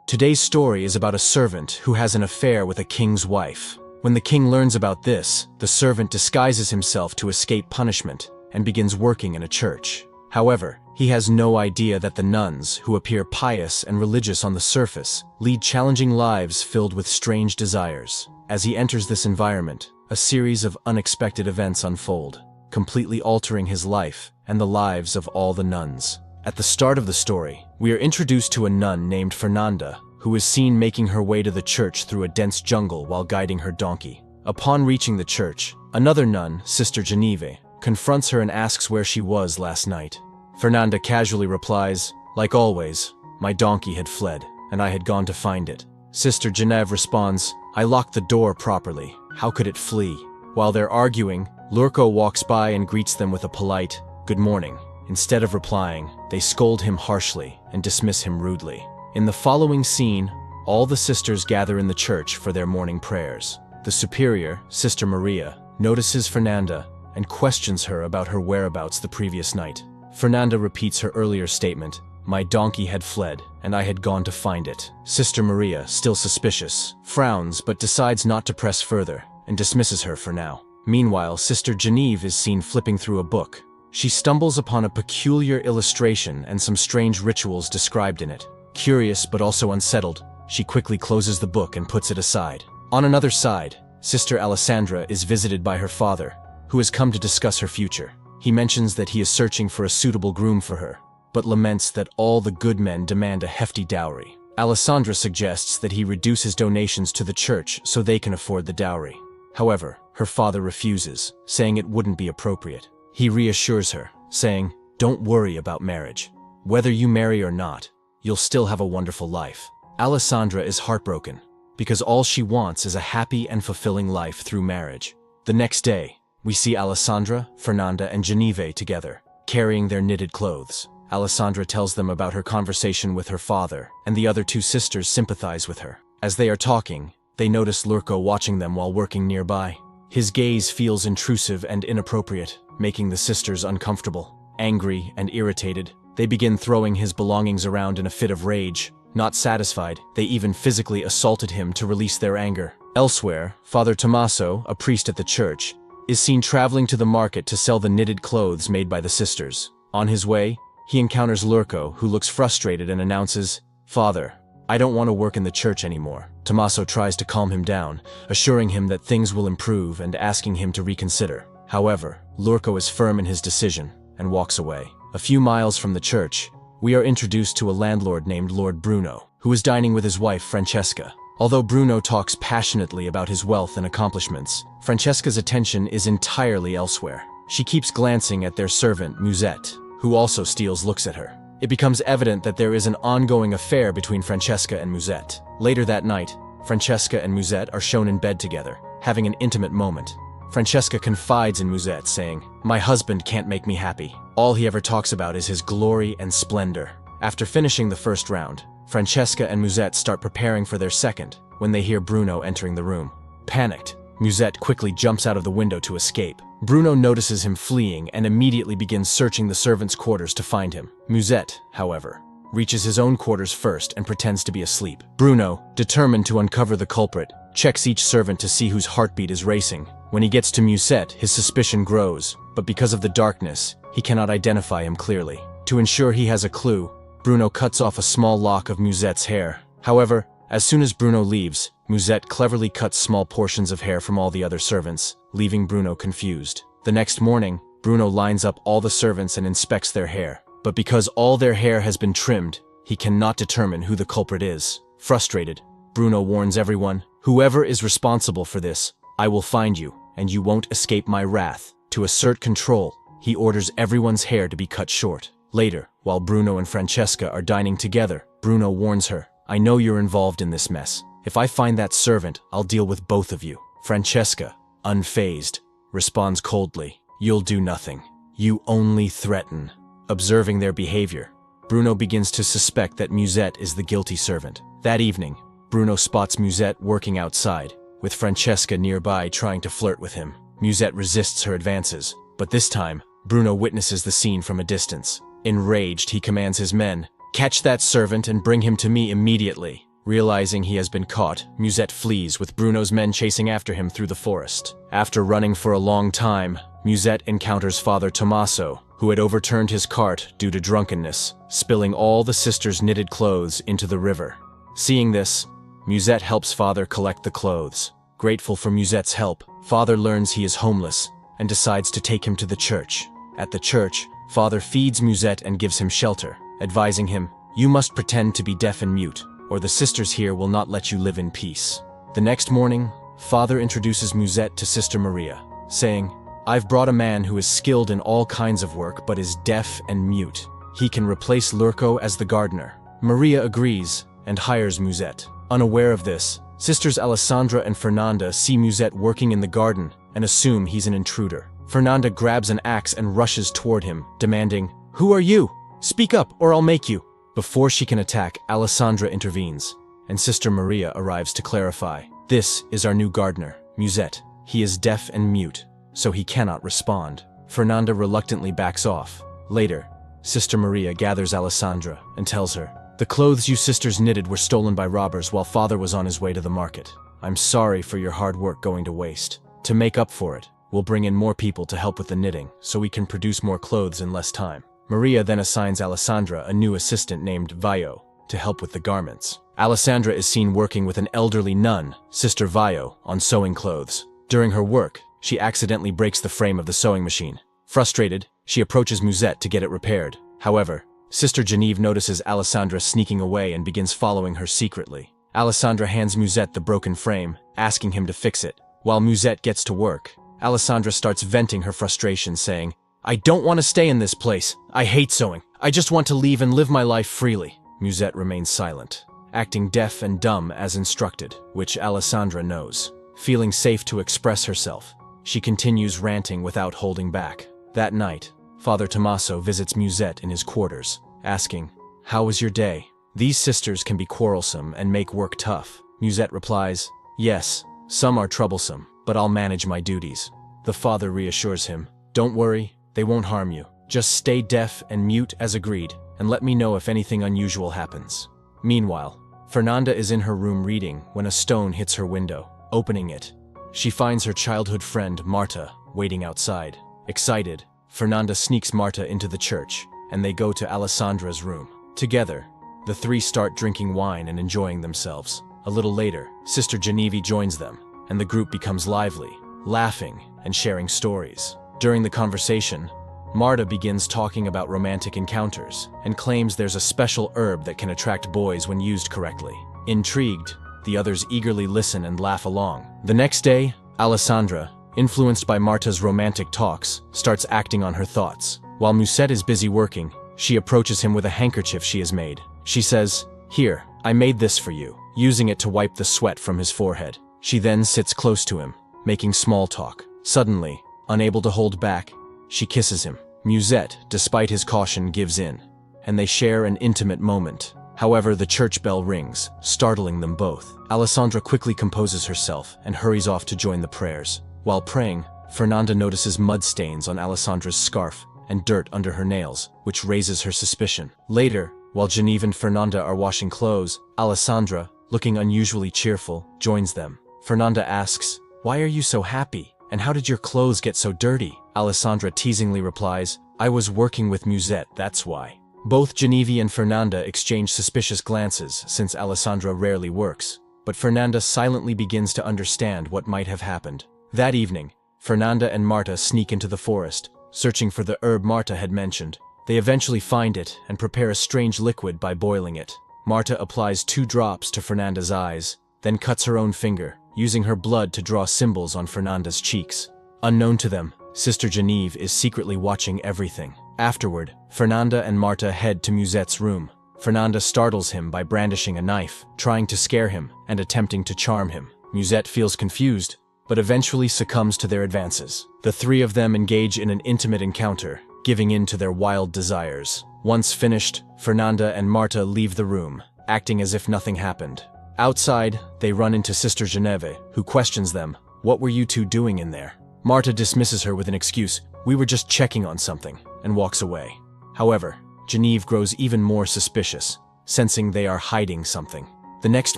Today's story is about a servant who has an affair with a king's wife. When the king learns about this, the servant disguises himself to escape punishment and begins working in a church. However, he has no idea that the nuns, who appear pious and religious on the surface, lead challenging lives filled with strange desires. As he enters this environment, a series of unexpected events unfold, completely altering his life and the lives of all the nuns. At the start of the story, we are introduced to a nun named Fernanda, who is seen making her way to the church through a dense jungle while guiding her donkey. Upon reaching the church, another nun, Sister Genevieve, confronts her and asks where she was last night. Fernanda casually replies, "Like always, my donkey had fled, and I had gone to find it." Sister Genevieve responds, "I locked the door properly. How could it flee?" While they're arguing, Lurko walks by and greets them with a polite, "Good morning." Instead of replying, they scold him harshly and dismiss him rudely. In the following scene, all the sisters gather in the church for their morning prayers. The superior, Sister Maria, notices Fernanda and questions her about her whereabouts the previous night. Fernanda repeats her earlier statement, "My donkey had fled, and I had gone to find it." Sister Maria, still suspicious, frowns but decides not to press further and dismisses her for now. Meanwhile, Sister Genevieve is seen flipping through a book. She stumbles upon a peculiar illustration and some strange rituals described in it. Curious but also unsettled, she quickly closes the book and puts it aside. On another side, Sister Alessandra is visited by her father, who has come to discuss her future. He mentions that he is searching for a suitable groom for her, but laments that all the good men demand a hefty dowry. Alessandra suggests that he reduce his donations to the church so they can afford the dowry. However, her father refuses, saying it wouldn't be appropriate. He reassures her, saying, "Don't worry about marriage. Whether you marry or not, you'll still have a wonderful life." Alessandra is heartbroken, because all she wants is a happy and fulfilling life through marriage. The next day, we see Alessandra, Fernanda, and Genevieve together, carrying their knitted clothes. Alessandra tells them about her conversation with her father, and the other two sisters sympathize with her. As they are talking, they notice Lurko watching them while working nearby. His gaze feels intrusive and inappropriate, making the sisters uncomfortable. Angry and irritated, they begin throwing his belongings around in a fit of rage. Not satisfied, they even physically assaulted him to release their anger. Elsewhere, Father Tommaso, a priest at the church, is seen traveling to the market to sell the knitted clothes made by the sisters. On his way, he encounters Lurko, who looks frustrated and announces, "Father, I don't want to work in the church anymore." Tommaso tries to calm him down, assuring him that things will improve and asking him to reconsider. However, Lurko is firm in his decision and walks away. A few miles from the church, we are introduced to a landlord named Lord Bruno, who is dining with his wife Francesca. Although Bruno talks passionately about his wealth and accomplishments, Francesca's attention is entirely elsewhere. She keeps glancing at their servant, Musette, who also steals looks at her. It becomes evident that there is an ongoing affair between Francesca and Musette. Later that night, Francesca and Musette are shown in bed together, having an intimate moment. Francesca confides in Musette, saying, "My husband can't make me happy. All he ever talks about is his glory and splendor." After finishing the first round, Francesca and Musette start preparing for their second when they hear Bruno entering the room. Panicked, Musette quickly jumps out of the window to escape. Bruno notices him fleeing and immediately begins searching the servants' quarters to find him. Musette, however, reaches his own quarters first and pretends to be asleep. Bruno, determined to uncover the culprit, checks each servant to see whose heartbeat is racing. When he gets to Musette, his suspicion grows, but because of the darkness, he cannot identify him clearly. To ensure he has a clue, Bruno cuts off a small lock of Musette's hair. However, as soon as Bruno leaves, Musette cleverly cuts small portions of hair from all the other servants, leaving Bruno confused. The next morning, Bruno lines up all the servants and inspects their hair. But because all their hair has been trimmed, he cannot determine who the culprit is. Frustrated, Bruno warns everyone, "Whoever is responsible for this, I will find you, and you won't escape my wrath." To assert control, he orders everyone's hair to be cut short. Later, while Bruno and Francesca are dining together, Bruno warns her, "I know you're involved in this mess. If I find that servant, I'll deal with both of you." Francesca, unfazed, responds coldly, "You'll do nothing. You only threaten." Observing their behavior, Bruno begins to suspect that Musette is the guilty servant. That evening, Bruno spots Musette working outside, with Francesca nearby trying to flirt with him. Musette resists her advances, but this time, Bruno witnesses the scene from a distance. Enraged, he commands his men, "Catch that servant and bring him to me immediately." Realizing he has been caught, Musette flees, with Bruno's men chasing after him through the forest. After running for a long time, Musette encounters Father Tommaso, who had overturned his cart due to drunkenness, spilling all the sisters' knitted clothes into the river. Seeing this, Musette helps Father collect the clothes. Grateful for Musette's help, Father learns he is homeless and decides to take him to the church. At the church, Father feeds Musette and gives him shelter, advising him, "You must pretend to be deaf and mute, or the sisters here will not let you live in peace." The next morning, Father introduces Musette to Sister Maria, saying, "I've brought a man who is skilled in all kinds of work but is deaf and mute. He can replace Lurco as the gardener." Maria agrees and hires Musette. Unaware of this, Sisters Alessandra and Fernanda see Musette working in the garden and assume he's an intruder. Fernanda grabs an axe and rushes toward him, demanding, "Who are you? Speak up or I'll make you." Before she can attack, Alessandra intervenes, and Sister Maria arrives to clarify. "This is our new gardener, Musette. He is deaf and mute, so he cannot respond." Fernanda reluctantly backs off. Later, Sister Maria gathers Alessandra and tells her, "The clothes you sisters knitted were stolen by robbers while Father was on his way to the market. I'm sorry for your hard work going to waste. To make up for it, we'll bring in more people to help with the knitting so we can produce more clothes in less time." Maria then assigns Alessandra a new assistant named Vaio to help with the garments. Alessandra is seen working with an elderly nun, Sister Vaio, on sewing clothes. During her work, she accidentally breaks the frame of the sewing machine. Frustrated, she approaches Musette to get it repaired. However, Sister Genevieve notices Alessandra sneaking away and begins following her secretly. Alessandra hands Musette the broken frame, asking him to fix it. While Musette gets to work, Alessandra starts venting her frustration, saying, "I don't want to stay in this place. I hate sewing. I just want to leave and live my life freely." Musette remains silent, acting deaf and dumb as instructed, which Alessandra knows. Feeling safe to express herself, she continues ranting without holding back. That night, Father Tommaso visits Musette in his quarters, asking, "How was your day?" These sisters can be quarrelsome and make work tough. Musette replies, "Yes, some are troublesome, but I'll manage my duties." The father reassures him, "Don't worry, they won't harm you. Just stay deaf and mute as agreed, and let me know if anything unusual happens." Meanwhile, Fernanda is in her room reading when a stone hits her window. Opening it, she finds her childhood friend, Marta, waiting outside. Excited, Fernanda sneaks Marta into the church, and they go to Alessandra's room. Together, the three start drinking wine and enjoying themselves. A little later, Sister Genevieve joins them, and the group becomes lively, laughing and sharing stories. During the conversation, Marta begins talking about romantic encounters and claims there's a special herb that can attract boys when used correctly. Intrigued, the others eagerly listen and laugh along. The next day, Alessandra, influenced by Marta's romantic talks, starts acting on her thoughts. While Musette is busy working, she approaches him with a handkerchief she has made. She says, "Here, I made this for you," using it to wipe the sweat from his forehead. She then sits close to him, making small talk. Suddenly, unable to hold back, she kisses him. Musette, despite his caution, gives in, and they share an intimate moment. However, the church bell rings, startling them both. Alessandra quickly composes herself and hurries off to join the prayers. While praying, Fernanda notices mud stains on Alessandra's scarf and dirt under her nails, which raises her suspicion. Later, while Genevieve and Fernanda are washing clothes, Alessandra, looking unusually cheerful, joins them. Fernanda asks, "Why are you so happy? And how did your clothes get so dirty?" Alessandra teasingly replies, "I was working with Musette, that's why." Both Genevieve and Fernanda exchange suspicious glances since Alessandra rarely works, but Fernanda silently begins to understand what might have happened. That evening, Fernanda and Marta sneak into the forest, searching for the herb Marta had mentioned. They eventually find it and prepare a strange liquid by boiling it. Marta applies 2 drops to Fernanda's eyes, then cuts her own finger, using her blood to draw symbols on Fernanda's cheeks. Unknown to them, Sister Genevieve is secretly watching everything. Afterward, Fernanda and Marta head to Musette's room. Fernanda startles him by brandishing a knife, trying to scare him and attempting to charm him. Musette feels confused, but eventually succumbs to their advances. The three of them engage in an intimate encounter, giving in to their wild desires. Once finished, Fernanda and Marta leave the room, acting as if nothing happened. Outside, they run into Sister Genevieve, who questions them, "What were you two doing in there?" Marta dismisses her with an excuse, "We were just checking on something," and walks away. However, Genevieve grows even more suspicious, sensing they are hiding something. The next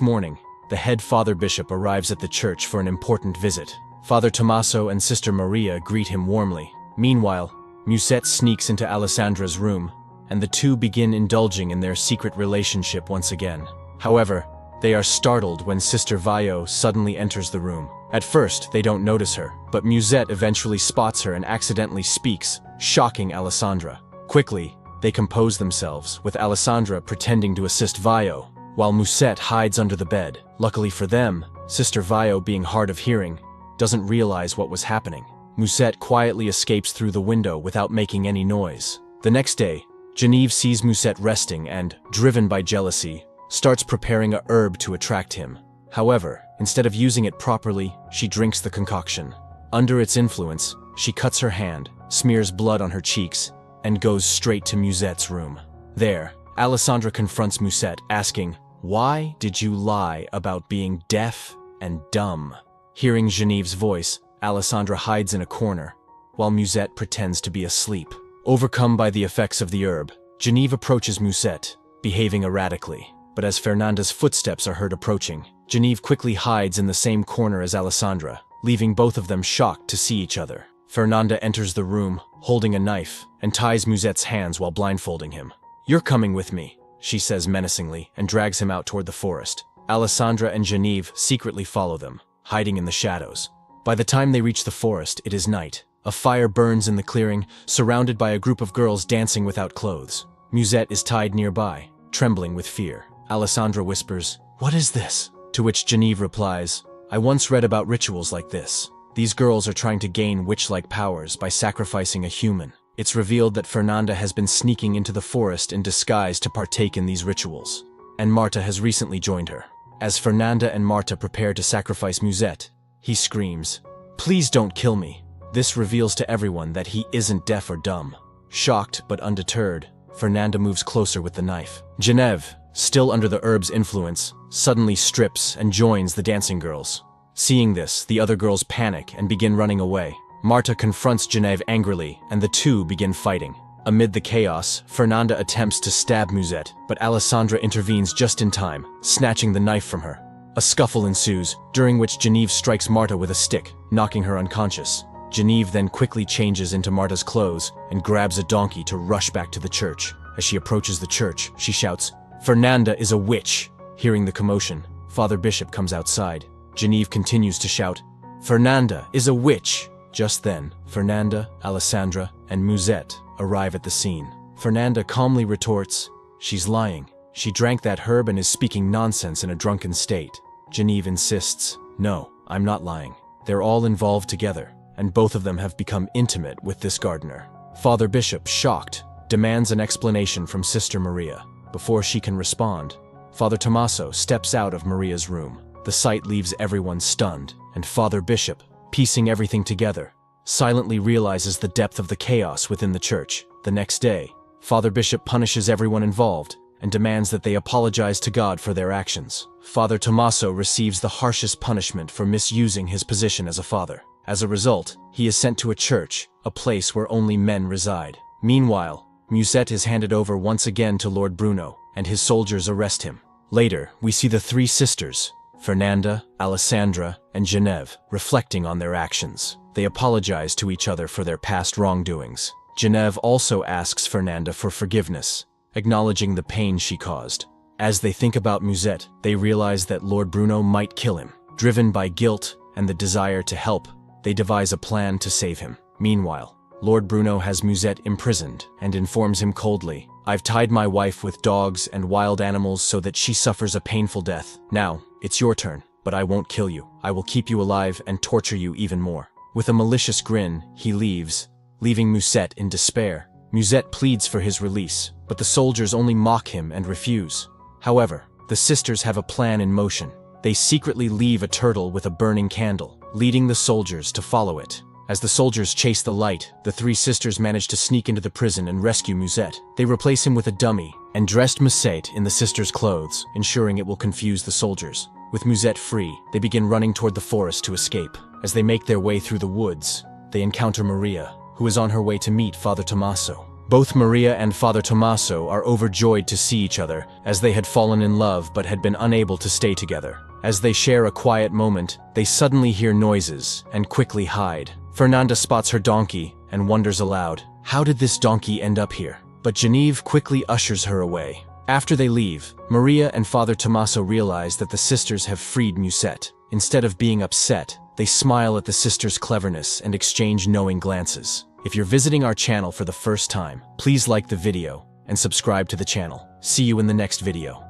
morning, the head Father Bishop arrives at the church for an important visit. Father Tommaso and Sister Maria greet him warmly. Meanwhile, Musette sneaks into Alessandra's room, and the two begin indulging in their secret relationship once again. However, they are startled when Sister Vaio suddenly enters the room. At first, they don't notice her, but Musette eventually spots her and accidentally speaks, shocking Alessandra. Quickly, they compose themselves, with Alessandra pretending to assist Vaio, while Musette hides under the bed. Luckily for them, Sister Vaio, being hard of hearing, doesn't realize what was happening. Musette quietly escapes through the window without making any noise. The next day, Genevieve sees Musette resting and, driven by jealousy, starts preparing a herb to attract him. However, instead of using it properly, she drinks the concoction. Under its influence, she cuts her hand, smears blood on her cheeks, and goes straight to Musette's room. There, Alessandra confronts Musette, asking, "Why did you lie about being deaf and dumb?" Hearing Genevieve's voice, Alessandra hides in a corner, while Musette pretends to be asleep. Overcome by the effects of the herb, Genevieve approaches Musette, behaving erratically. But as Fernanda's footsteps are heard approaching, Genevieve quickly hides in the same corner as Alessandra, leaving both of them shocked to see each other. Fernanda enters the room, holding a knife, and ties Musette's hands while blindfolding him. "You're coming with me," she says menacingly, and drags him out toward the forest. Alessandra and Genevieve secretly follow them, hiding in the shadows. By the time they reach the forest, it is night. A fire burns in the clearing, surrounded by a group of girls dancing without clothes. Musette is tied nearby, trembling with fear. Alessandra whispers, "What is this?" To which Genevieve replies, "I once read about rituals like this. These girls are trying to gain witch-like powers by sacrificing a human." It's revealed that Fernanda has been sneaking into the forest in disguise to partake in these rituals, and Marta has recently joined her. As Fernanda and Marta prepare to sacrifice Musette, he screams, "Please don't kill me." This reveals to everyone that he isn't deaf or dumb. Shocked but undeterred, Fernanda moves closer with the knife. Genevieve, still under the herb's influence, suddenly strips and joins the dancing girls. Seeing this, the other girls panic and begin running away. Marta confronts Genevieve angrily, and the two begin fighting. Amid the chaos, Fernanda attempts to stab Musette, but Alessandra intervenes just in time, snatching the knife from her. A scuffle ensues, during which Genevieve strikes Marta with a stick, knocking her unconscious. Genevieve then quickly changes into Marta's clothes and grabs a donkey to rush back to the church. As she approaches the church, she shouts, "Fernanda is a witch!" Hearing the commotion, Father Bishop comes outside. Genevieve continues to shout, "Fernanda is a witch!" Just then, Fernanda, Alessandra, and Musette arrive at the scene. Fernanda calmly retorts, "She's lying. She drank that herb and is speaking nonsense in a drunken state." Genevieve insists, "No, I'm not lying. They're all involved together, and both of them have become intimate with this gardener." Father Bishop, shocked, demands an explanation from Sister Maria. Before she can respond, Father Tommaso steps out of Maria's room. The sight leaves everyone stunned, and Father Bishop, piecing everything together, silently realizes the depth of the chaos within the church. The next day, Father Bishop punishes everyone involved and demands that they apologize to God for their actions. Father Tommaso receives the harshest punishment for misusing his position as a father. As a result, he is sent to a church, a place where only men reside. Meanwhile, Musette is handed over once again to Lord Bruno, and his soldiers arrest him. Later, we see the three sisters, Fernanda, Alessandra, and Genevieve, reflecting on their actions. They apologize to each other for their past wrongdoings. Genevieve also asks Fernanda for forgiveness, acknowledging the pain she caused. As they think about Musette, they realize that Lord Bruno might kill him. Driven by guilt and the desire to help, they devise a plan to save him. Meanwhile, Lord Bruno has Musette imprisoned and informs him coldly, "I've tied my wife with dogs and wild animals so that she suffers a painful death. Now, it's your turn, but I won't kill you. I will keep you alive and torture you even more." With a malicious grin, he leaves, leaving Musette in despair. Musette pleads for his release, but the soldiers only mock him and refuse. However, the sisters have a plan in motion. They secretly leave a turtle with a burning candle, leading the soldiers to follow it. As the soldiers chase the light, the three sisters manage to sneak into the prison and rescue Musette. They replace him with a dummy and dressed Musette in the sisters' clothes, ensuring it will confuse the soldiers. With Musette free, they begin running toward the forest to escape. As they make their way through the woods, they encounter Maria, who is on her way to meet Father Tommaso. Both Maria and Father Tommaso are overjoyed to see each other, as they had fallen in love but had been unable to stay together. As they share a quiet moment, they suddenly hear noises and quickly hide. Fernanda spots her donkey and wonders aloud, how did this donkey end up here? But Genevieve quickly ushers her away. After they leave, Maria and Father Tommaso realize that the sisters have freed Musette. Instead of being upset, they smile at the sisters' cleverness and exchange knowing glances. If you're visiting our channel for the first time, please like the video and subscribe to the channel. See you in the next video.